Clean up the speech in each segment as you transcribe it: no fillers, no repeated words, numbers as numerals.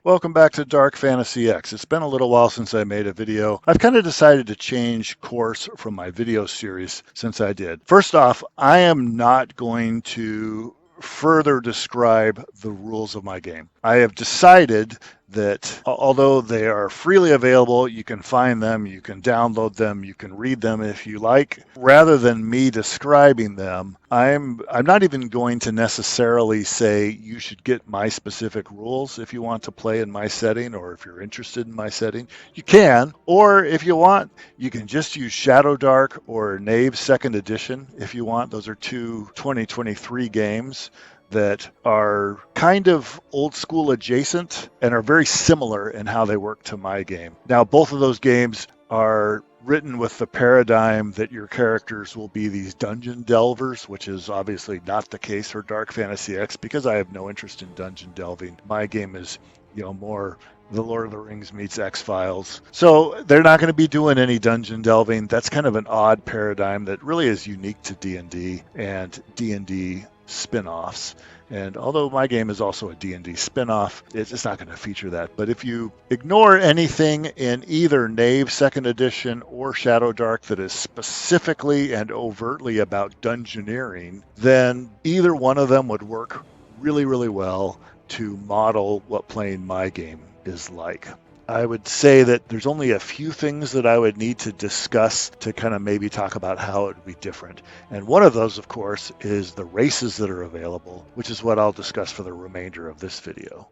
Welcome back to Dark Fantasy X. It's been a little while since I made a video. I've kind of decided to change course from my video series since I did. First off, I am not going to further describe the rules of my game. I have decided that although they are freely available, you can find them, you can download them, you can read them if you like. Rather than me describing them, I'm not even going to necessarily say you should get my specific rules if you want to play in my setting, or if you're interested in my setting. You can, or if you want, you can just use ShadowDark or Knave 2nd Edition if you want. Those are two 2023 games that are kind of old school adjacent and are very similar in how they work to my game. Now, both of those games are written with the paradigm that your characters will be these dungeon delvers, which is obviously not the case for Dark Fantasy X because I have no interest in dungeon delving. My game is, more the Lord of the Rings meets X-Files. So they're not going to be doing any dungeon delving. That's kind of an odd paradigm that really is unique to D&D and D&D spin-offs. And although my game is also a D&D spin-off, it's not going to feature that. But if you ignore anything in either Knave 2nd Edition or ShadowDark that is specifically and overtly about dungeoneering, then either one of them would work really, really well to model what playing my game is like. I would say that there's only a few things that I would need to discuss to kind of maybe talk about how it would be different. And one of those, of course, is the races that are available, which is what I'll discuss for the remainder of this video.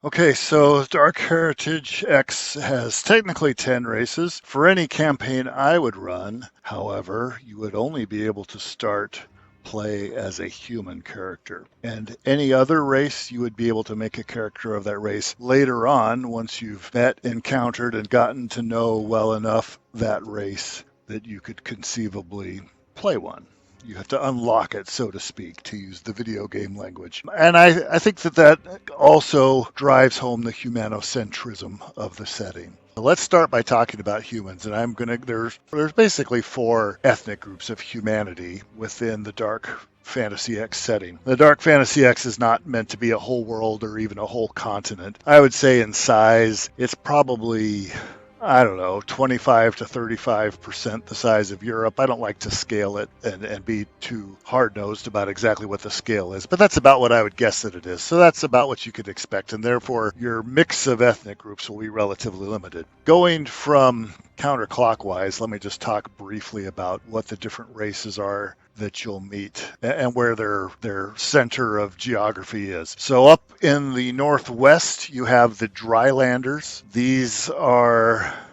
Okay, so Dark Heritage X has technically 10 races. For any campaign I would run, however, you would only be able to start play as a human character. And any other race, you would be able to make a character of that race later on once you've met, encountered, and gotten to know well enough that race that you could conceivably play one. You have to unlock it, so to speak, to use the video game language. And I think that also drives home the humanocentrism of the setting. Let's start by talking about humans, and there's basically 4 ethnic groups of humanity within the Dark Fantasy X setting. The Dark Fantasy X is not meant to be a whole world or even a whole continent. I would say in size, it's probably 25 to 35% the size of Europe. I don't like to scale it and be too hard-nosed about exactly what the scale is, but that's about what I would guess that it is. So that's about what you could expect, and therefore your mix of ethnic groups will be relatively limited. Going from counterclockwise, let me just talk briefly about what the different races are that you'll meet and where their center of geography is. So up in the northwest, you have the Drylanders.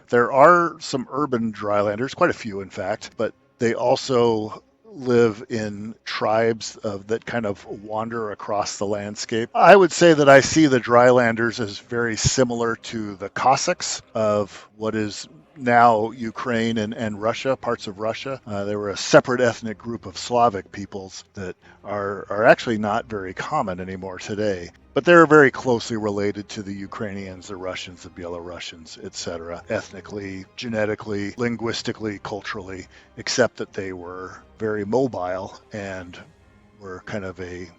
There are some urban Drylanders, quite a few in fact, but they also live in tribes that kind of wander across the landscape. I would say that I see the Drylanders as very similar to the Cossacks of what is now Ukraine and Russia, parts of Russia. They were a separate ethnic group of Slavic peoples that are actually not very common anymore today. But they're very closely related to the Ukrainians, the Russians, the Belarusians, etc., ethnically, genetically, linguistically, culturally, except that they were very mobile and were kind of a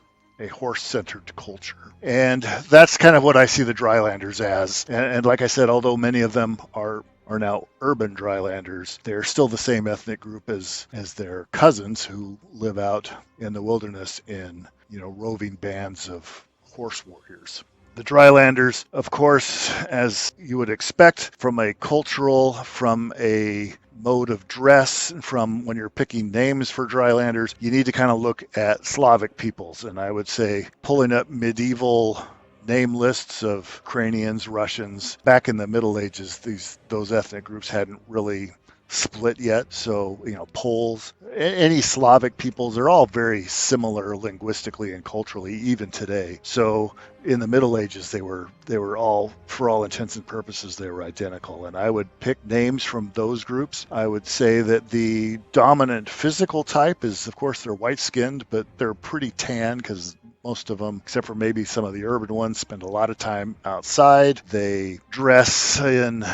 horse-centered culture. And that's kind of what I see the Drylanders as. And like I said, although many of them are now urban Drylanders, they're still the same ethnic group as their cousins who live out in the wilderness in, roving bands of horse warriors. The Drylanders, of course, as you would expect from a cultural, from a mode of dress, from when you're picking names for Drylanders, you need to kind of look at Slavic peoples. And I would say pulling up medieval name lists of Ukrainians, Russians. Back in the Middle Ages, those ethnic groups hadn't really split yet. So, Poles, any Slavic peoples, they're all very similar linguistically and culturally, even today. So in the Middle Ages, they were all, for all intents and purposes, they were identical. And I would pick names from those groups. I would say that the dominant physical type is, of course, they're white-skinned, but they're pretty tan because Most of them, except for maybe some of the urban ones, spend a lot of time outside. They dress in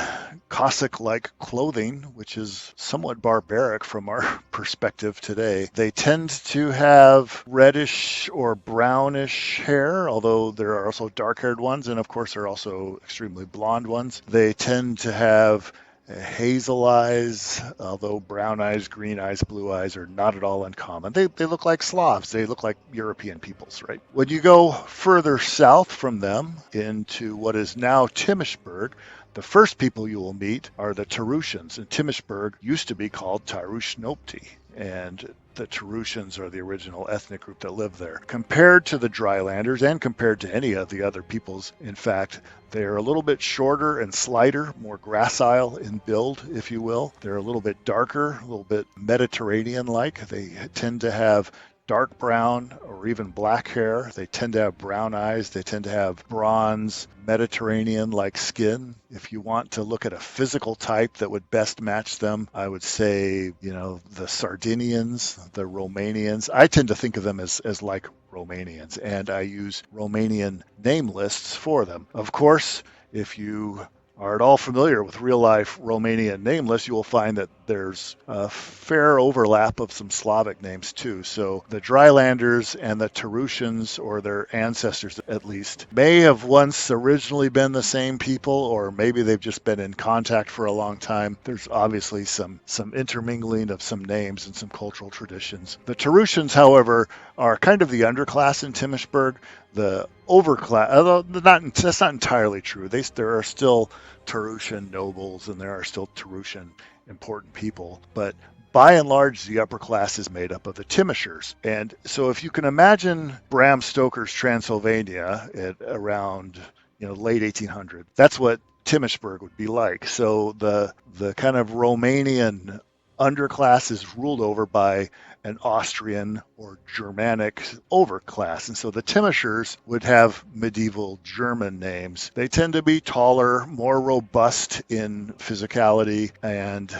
Cossack-like clothing, which is somewhat barbaric from our perspective today. They tend to have reddish or brownish hair, although there are also dark-haired ones, and of course there are also extremely blonde ones. They tend to have hazel eyes, although brown eyes, green eyes, blue eyes are not at all uncommon. They look like Slavs. They look like European peoples, right? When you go further south from them into what is now Timishburg, the first people you will meet are the Tarushans, and Timishburg used to be called Tarushnopti, and the Tarushans are the original ethnic group that lived there. Compared to the Drylanders and compared to any of the other peoples, in fact, they're a little bit shorter and slighter, more gracile in build, if you will. They're a little bit darker, a little bit Mediterranean-like. They tend to have dark brown or even black hair. They tend to have brown eyes. They tend to have bronze, Mediterranean-like skin. If you want to look at a physical type that would best match them, I would say, the Sardinians, the Romanians. I tend to think of them as like Romanians, and I use Romanian name lists for them. Of course, if you are at all familiar with real-life Romanian name lists, you will find that there's a fair overlap of some Slavic names too. So the Drylanders and the Tarushans, or their ancestors at least, may have once originally been the same people, or maybe they've just been in contact for a long time. There's obviously some intermingling of some names and some cultural traditions. The Tarushans, however, are kind of the underclass in Timishburg. The overclass, although that's not entirely true. There are still Tarushan nobles and there are still Tarushan important people, but by and large, the upper class is made up of the Timishers. And so if you can imagine Bram Stoker's Transylvania at around late 1800, that's what Timishburg would be like. So the kind of Romanian underclass is ruled over by an Austrian or Germanic overclass. And so the Timishers would have medieval German names. They tend to be taller, more robust in physicality, and,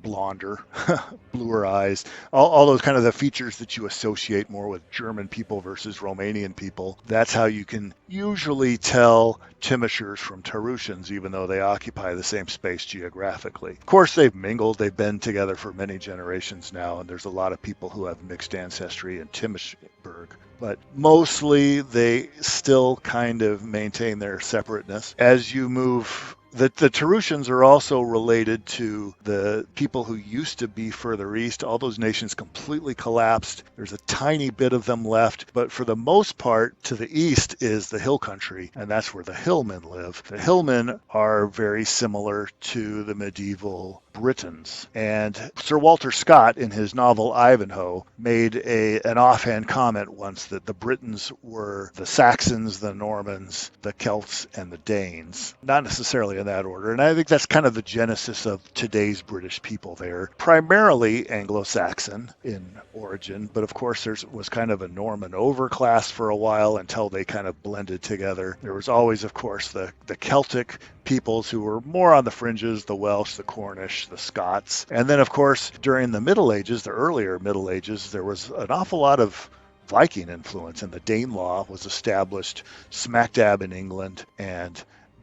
blonder, bluer eyes, all those kind of the features that you associate more with German people versus Romanian people. That's how you can usually tell Timishers from Tarushans, even though they occupy the same space geographically. Of course, they've mingled. They've been together for many generations now, and there's a lot of people who have mixed ancestry in Timishburg. But mostly they still kind of maintain their separateness. As you move, the Tarushans are also related to the people who used to be further east. All those nations completely collapsed. There's a tiny bit of them left, but for the most part, to the east is the hill country, and that's where the hillmen live. The hillmen are very similar to the medieval Britons. And Sir Walter Scott, in his novel Ivanhoe, made an offhand comment once that the Britons were the Saxons, the Normans, the Celts, and the Danes. Not necessarily in that order. And I think that's kind of the genesis of today's British people. They're primarily Anglo-Saxon in origin, but of course there was kind of a Norman overclass for a while until they kind of blended together. There was always, of course, the Celtic peoples who were more on the fringes, the Welsh, the Cornish, the Scots. And then, of course, during the Middle Ages, the earlier Middle Ages, there was an awful lot of Viking influence, and the Danelaw was established smack dab in England, and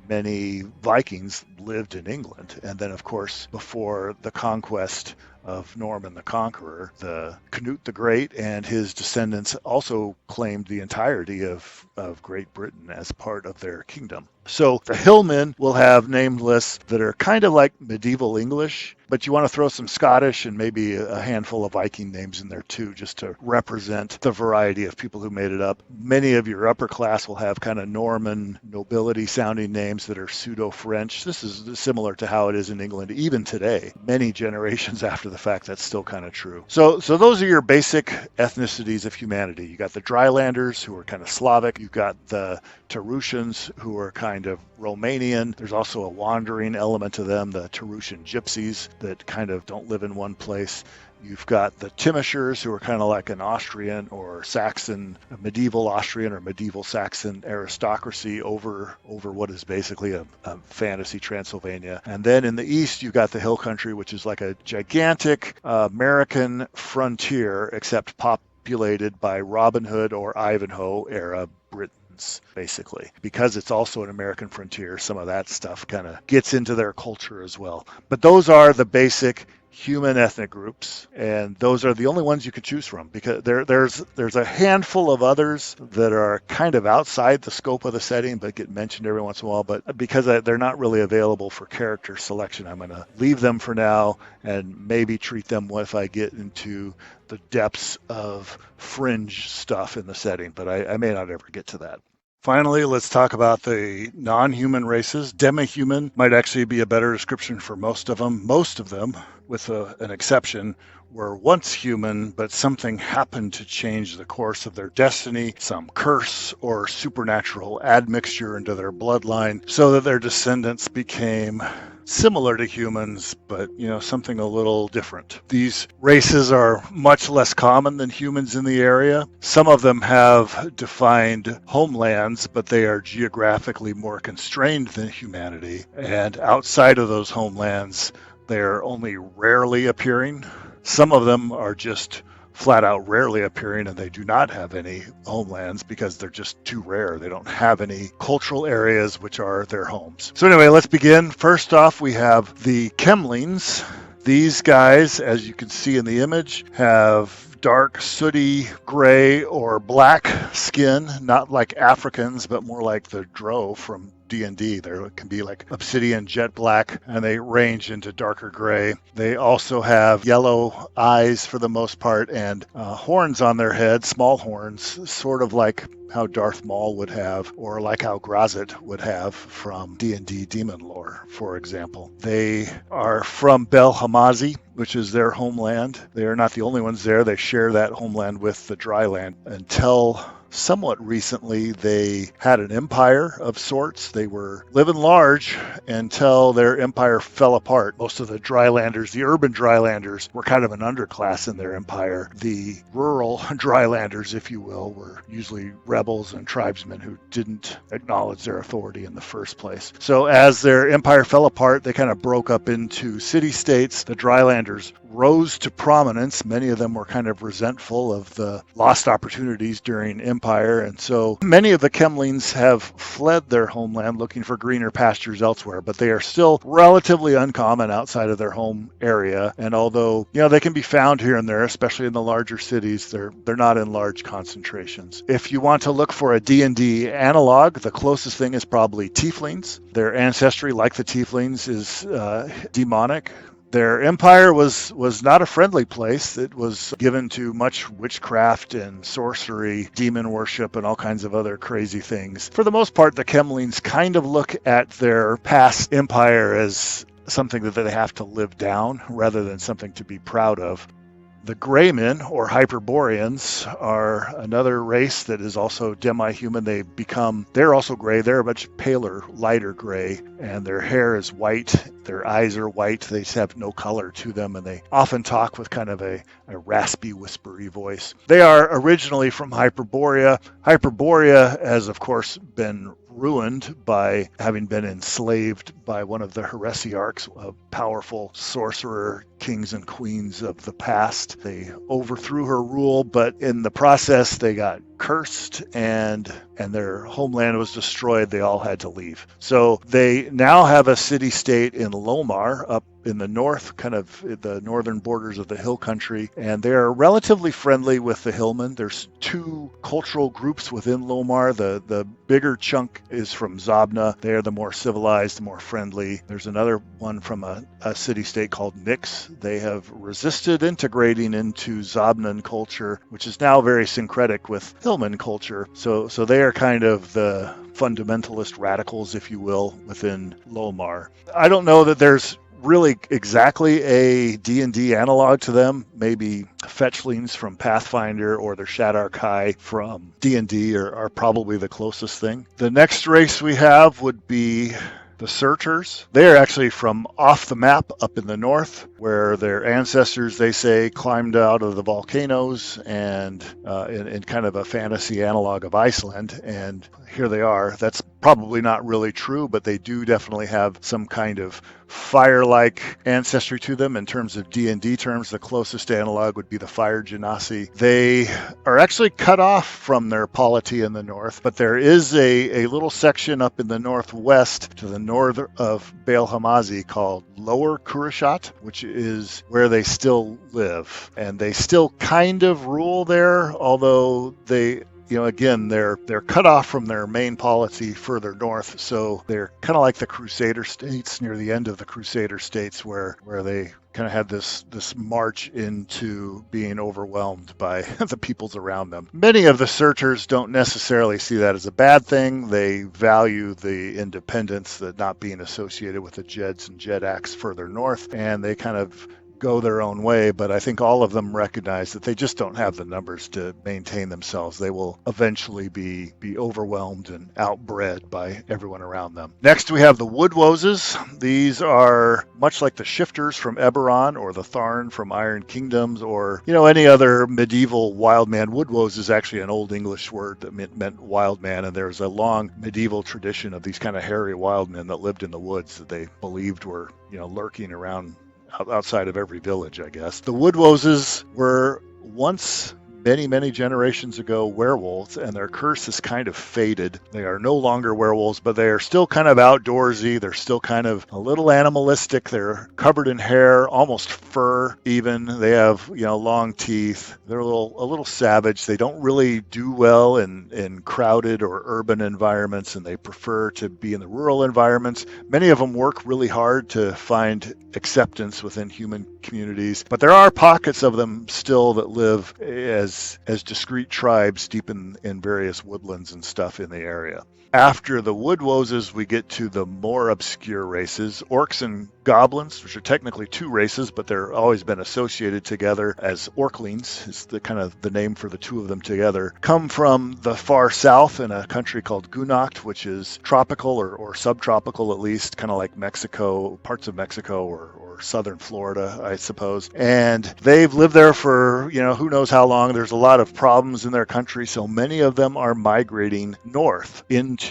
many Vikings lived in England. And then, of course, before the conquest of Norman the Conqueror, the Canute the Great and his descendants also claimed the entirety of Great Britain as part of their kingdom. So the hillmen will have name lists that are kind of like medieval English, but you want to throw some Scottish and maybe a handful of Viking names in there too, just to represent the variety of people who made it up. Many of your upper class will have kind of Norman nobility sounding names that are pseudo-French. This is similar to how it is in England even today. Many generations after the fact, that's still kind of true. So those are your basic ethnicities of humanity. You got the Drylanders, who are kind of Slavic. You've got the Tarushans, who are kind of Romanian. There's also a wandering element to them, the Tarushan gypsies that kind of don't live in one place. You've got the Timishers, who are kind of like an Austrian or Saxon, a medieval Austrian or medieval Saxon aristocracy over what is basically a fantasy Transylvania. And then in the east, you've got the hill country, which is like a gigantic American frontier, except populated by Robin Hood or Ivanhoe era Britons, basically. Because it's also an American frontier, some of that stuff kind of gets into their culture as well. But those are the basic human ethnic groups, and those are the only ones you could choose from, because there's a handful of others that are kind of outside the scope of the setting but get mentioned every once in a while, but because they're not really available for character selection, I'm going to leave them for now and maybe treat them if I get into the depths of fringe stuff in the setting, but I may not ever get to that. Finally, let's talk about the non-human races. Demi-human might actually be a better description for most of them. Most of them, with an exception, were once human, but something happened to change the course of their destiny, some curse or supernatural admixture into their bloodline, so that their descendants became similar to humans, but something a little different. These races are much less common than humans in the area. Some of them have defined homelands, but they are geographically more constrained than humanity. And outside of those homelands, they're only rarely appearing. Some of them are just flat out rarely appearing, and they do not have any homelands because they're just too rare. They don't have any cultural areas which are their homes. So anyway, let's begin. First off, we have the Kemlings. These guys, as you can see in the image, have dark, sooty, gray, or black skin, not like Africans, but more like the Drow from D&D. There can be like obsidian jet black, and they range into darker gray. They also have yellow eyes for the most part, and horns on their head, small horns, sort of like how Darth Maul would have, or like how Grazit would have from D&D demon lore, for example. They are from Bel Hamazi, which is their homeland. They are not the only ones there. They share that homeland with the Dryland. Until somewhat recently, they had an empire of sorts. They were living large until their empire fell apart. Most of the Drylanders, the urban Drylanders, were kind of an underclass in their empire. The rural Drylanders, if you will, were usually rebels and tribesmen who didn't acknowledge their authority in the first place. So as their empire fell apart, they kind of broke up into city-states. The Drylanders rose to prominence. Many of them were kind of resentful of the lost opportunities during empire, and so many of the Kemlings have fled their homeland looking for greener pastures elsewhere, but they are still relatively uncommon outside of their home area. And although they can be found here and there, especially in the larger cities, they're not in large concentrations. If you want to look for a D&D analog, the closest thing is probably Tieflings. Their ancestry, like the Tieflings, is demonic. Their empire was not a friendly place. It was given to much witchcraft and sorcery, demon worship, and all kinds of other crazy things. For the most part, the Kemlings kind of look at their past empire as something that they have to live down rather than something to be proud of. The Greymen, or Hyperboreans, are another race that is also demi-human. They're also gray. They're a much paler, lighter gray, and their hair is white. Their eyes are white. They just have no color to them, and they often talk with kind of a raspy, whispery voice. They are originally from Hyperborea. Hyperborea has, of course, been ruined by having been enslaved by one of the heresiarchs, a powerful sorcerer, kings and queens of the past. They overthrew her rule, but in the process they got cursed and their homeland was destroyed. They all had to leave. So they now have a city-state in Lomar, up in the north, kind of the northern borders of the hill country, and they are relatively friendly with the hillmen. There's two cultural groups within Lomar. The bigger chunk is from Zabna. They are the more civilized, the more friendly. There's another one from a city-state called Nyx. They have resisted integrating into Zabnan culture, which is now very syncretic with hillman culture. So they are kind of the fundamentalist radicals, if you will, within Lomar. I don't know that there's really exactly a D&D analog to them. Maybe fetchlings from Pathfinder or the Shadowdark from D&D are probably the closest thing. The next race we have would be the Searchers. They are actually from off the map up in the north, where their ancestors, they say, climbed out of the volcanoes and in kind of a fantasy analog of Iceland. And here they are. That's probably not really true, but they do definitely have some kind of fire-like ancestry to them in terms of D&D terms. The closest analog would be the fire genasi. They are actually cut off from their polity in the north, but there is a little section up in the northwest to the north of Baal Hamazi called Lower Kurashat, which is where they still live. And they still kind of rule there, although they, again, they're cut off from their main polity further north, so they're kind of like the Crusader states near the end of the Crusader states, where they kind of had this march into being overwhelmed by the peoples around them. Many of the searchers don't necessarily see that as a bad thing. They value the independence, the not being associated with the Jeds and Jedaks further north, and they kind of go their own way, but I think all of them recognize that they just don't have the numbers to maintain themselves. They will eventually be overwhelmed and outbred by everyone around them. Next, we have the Woodwoses. These are much like the Shifters from Eberron or the Tharn from Iron Kingdoms, or any other medieval wild man. Woodwose is actually an Old English word that meant wild man, and there's a long medieval tradition of these kind of hairy wild men that lived in the woods that they believed were lurking around outside of every village, I guess. The Woodwoses were once, many generations ago, werewolves, and their curse has kind of faded. They are no longer werewolves, but they are still kind of outdoorsy. They're still kind of a little animalistic. They're covered in hair, almost fur even. They have, long teeth. They're a little savage. They don't really do well in crowded or urban environments, and they prefer to be in the rural environments. Many of them work really hard to find acceptance within human communities, but there are pockets of them still that live as discrete tribes deep in various woodlands and stuff in the area. After the Woodwoses, we get to the more obscure races, orcs and goblins, which are technically two races, but they're always been associated together as orclings, is the kind of the name for the two of them together, come from the far south in a country called Gunacht, which is tropical or subtropical at least, kind of like Mexico, parts of Mexico or southern Florida, I suppose. And they've lived there for, who knows how long. There's a lot of problems in their country, so many of them are migrating north into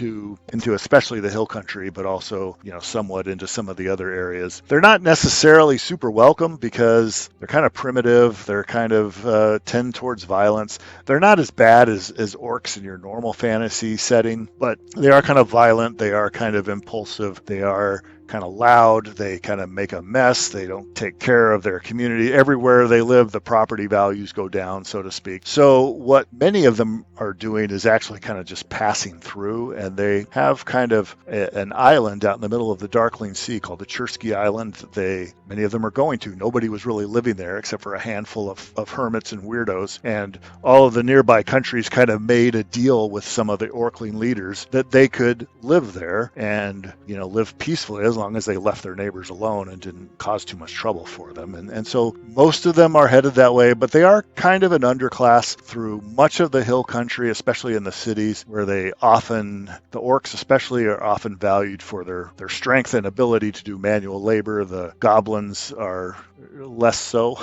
especially the hill country, but also, somewhat into some of the other areas. They're not necessarily super welcome because they're kind of primitive. They're kind of tend towards violence. They're not as bad as orcs in your normal fantasy setting, but they are kind of violent. They are kind of impulsive. They are kind of loud. They kind of make a mess. They don't take care of their community. Everywhere they live, the property values go down, so to speak. So what many of them are doing is actually kind of just passing through, and they have kind of an island out in the middle of the Darkling Sea called the Chersky Island that many of them are going to. Nobody was really living there except for a handful of hermits and weirdos, and all of the nearby countries kind of made a deal with some of the Orkling leaders that they could live there and, live peacefully as long as they left their neighbors alone and didn't cause too much trouble for them. And so most of them are headed that way, but they are kind of an underclass through much of the hill country, especially in the cities, where the orcs especially are often valued for their strength and ability to do manual labor. The goblins are less so.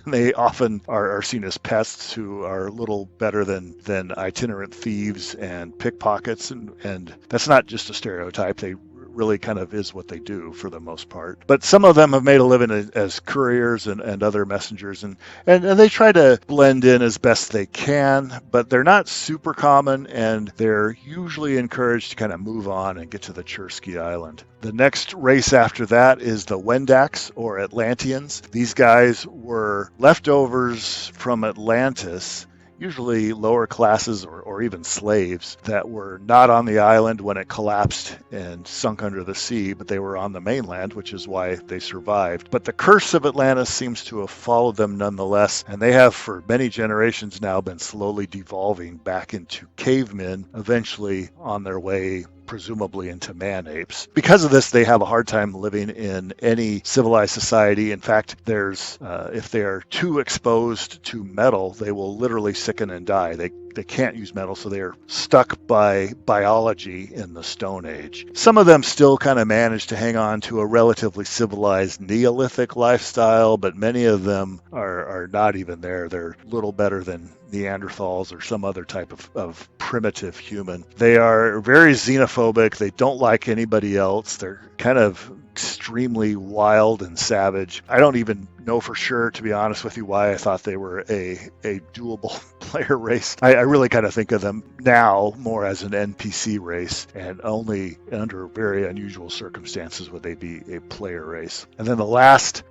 They often are seen as pests who are a little better than itinerant thieves and pickpockets, and that's not just a stereotype. They really kind of is what they do for the most part. But some of them have made a living as couriers and other messengers, and they try to blend in as best they can, but they're not super common, and they're usually encouraged to kind of move on and get to the Chersky Island. The next race after that is the Wendaks, or Atlanteans. These guys were leftovers from Atlantis, usually lower classes or even slaves that were not on the island when it collapsed and sunk under the sea, but they were on the mainland, which is why they survived. But the curse of Atlantis seems to have followed them nonetheless, and they have for many generations now been slowly devolving back into cavemen, eventually on their way presumably into man-apes. Because of this, they have a hard time living in any civilized society. In fact, if they are too exposed to metal, they will literally sicken and die. can't use metal, so they're stuck by biology in the Stone Age. Some of them still kind of manage to hang on to a relatively civilized Neolithic lifestyle, but many of them are not even there. They're little better than Neanderthals or some other type of primitive human. They are very xenophobic. They don't like anybody else. They're kind of extremely wild and savage. I don't even know for sure, to be honest with you, why I thought they were a doable player race. I really kind of think of them now more as an NPC race, and only under very unusual circumstances would they be a player race. And then the last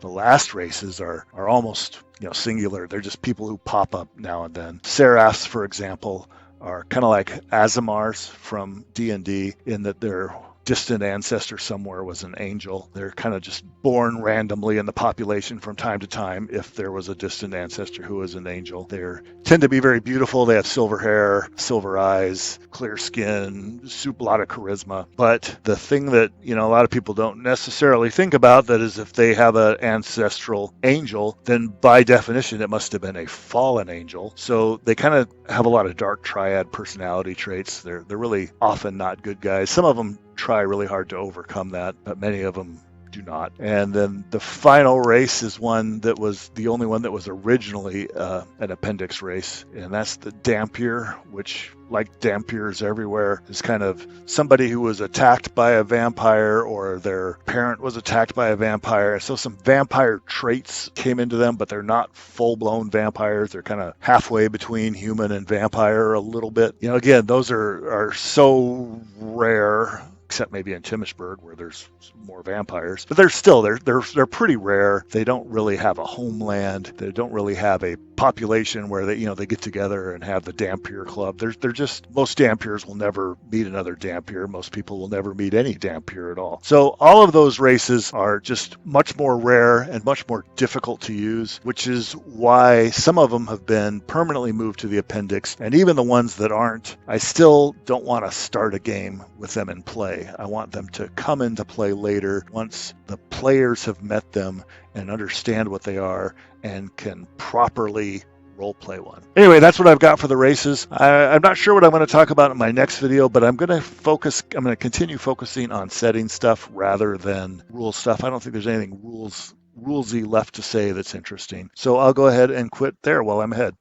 races are almost singular. They're just people who pop up now and then. Seraphs, for example, are kind of like Azamars from D&D in that they're distant ancestor somewhere was an angel. They're kind of just born randomly in the population from time to time if there was a distant ancestor who was an angel. They tend to be very beautiful. They have silver hair, silver eyes, clear skin, a lot of charisma. But the thing that, a lot of people don't necessarily think about, that is if they have an ancestral angel, then by definition it must have been a fallen angel. So they kind of have a lot of dark triad personality traits. They're really often not good guys. Some of them try really hard to overcome that, but many of them do not. And then the final race is one that was the only one that was originally an appendix race, and that's the Dampier, which, like Dampiers everywhere, is kind of somebody who was attacked by a vampire or their parent was attacked by a vampire. So some vampire traits came into them, but they're not full-blown vampires. They're kind of halfway between human and vampire a little bit. Again, those are so rare, except maybe in Timmishburg where there's more vampires, but they're pretty rare. They don't really have a homeland. They don't really have a population where they get together and have the Dampier Club. They're just, most Dampiers will never meet another Dampier. Most people will never meet any Dampier at all. So all of those races are just much more rare and much more difficult to use, which is why some of them have been permanently moved to the appendix, and even the ones that aren't, I still don't want to start a game with them in play. I want them to come into play later once the players have met them and understand what they are and can properly roleplay one. Anyway, that's what I've got for the races. I'm not sure what I'm going to talk about in my next video, but I'm going to continue focusing on setting stuff rather than rule stuff. I don't think there's anything rulesy left to say that's interesting. So I'll go ahead and quit there while I'm ahead.